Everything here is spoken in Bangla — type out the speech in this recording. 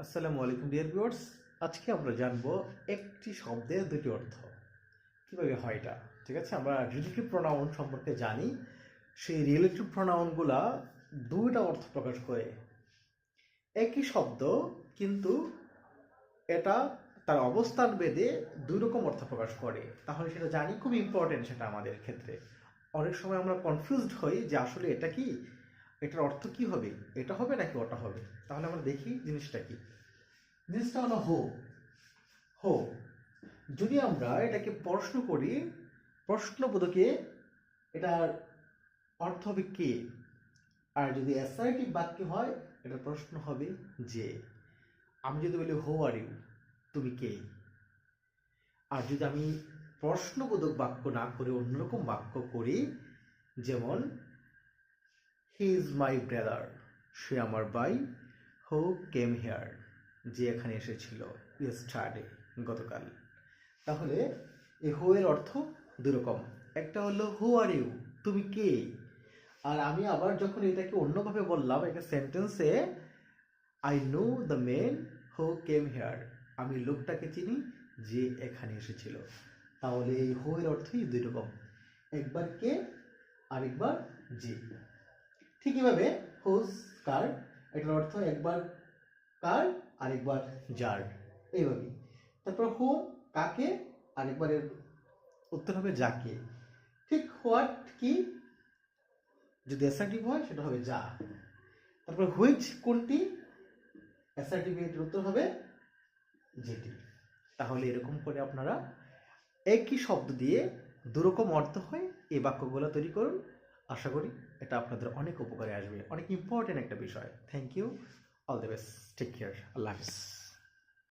আসসালামু আলাইকুম ডিয়ার ভিউয়ার্স। আজকে আমরা জানবো একটি শব্দের দুটি অর্থ কিভাবে হয় এটা। ঠিক আছে, আমরা রিলেটিভ প্রোনাউন সম্পর্কে জানি। সেই রিলেটিভ প্রোনাউনগুলা দুইটা অর্থ প্রকাশ করে। একই শব্দ, কিন্তু এটা তার অবস্থান ভেদে দুই রকম অর্থ প্রকাশ করে। তাহলে সেটা জানি, খুব ইম্পর্টেন্ট সেটা আমাদের ক্ষেত্রে। অনেক সময় আমরা কনফিউজড হই যে আসলে এটা কি, এটার অর্থ কি হবে, এটা হবে নাকি ওটা হবে। তাহলে আমরা দেখি জিনিসটা কি। জিনিসটা হলো হো। হো যদি আমরা এটাকে প্রশ্ন করি, প্রশ্নবোধকে, এটার অর্থ হবে কে। আর যদি অ্যাসার্টিভ বাক্য হয়, এটার প্রশ্ন হবে যে। আমি যদি বলি হো আর ইউ, তুমি কে। আর যদি আমি প্রশ্নবোধক বাক্য না করে অন্যরকম বাক্য করি, যেমন হি ইজ মাই ব্রাদার, সে আমার ভাই। হু কেম হেয়ার, যে এখানে এসেছিল ইয়েস্টারডে, গতকাল। তাহলে এই হু এর অর্থ দুরকম। একটা হলো হু আর ইউ, তুমি কে। আর আমি আবার যখন এটাকে অন্যভাবে বললাম একটা সেন্টেন্সে, I know the men who came here, আমি লোকটাকে চিনি যে এখানে এসেছিল। তাহলে এই হু এর অর্থই দুই রকম, একবার কে আরেকবার যে। ঠিক এভাবে হুজ কার, এটার অর্থ একবার কার আরেকবার যার, এইভাবে। তারপর হুম কাকে, আরেকবারের উত্তর হবে যাকে। ঠিক হোয়াট কি, যদি অ্যাসার্টিভ হয় সেটা হবে যা। তারপর হুইচ কোনটি, অ্যাসার্টিভ এর উত্তর হবে যেটি। তাহলে এরকম করে আপনারা একই শব্দ দিয়ে দুরকম অর্থ হয় এই বাক্যগুলো তৈরি করুন। আশা করি এটা আপনাদের অনেক উপকারে আসবে, অনেক ইম্পর্টেন্ট একটা বিষয়। Thank you, all the best, take care, Allah Hafiz.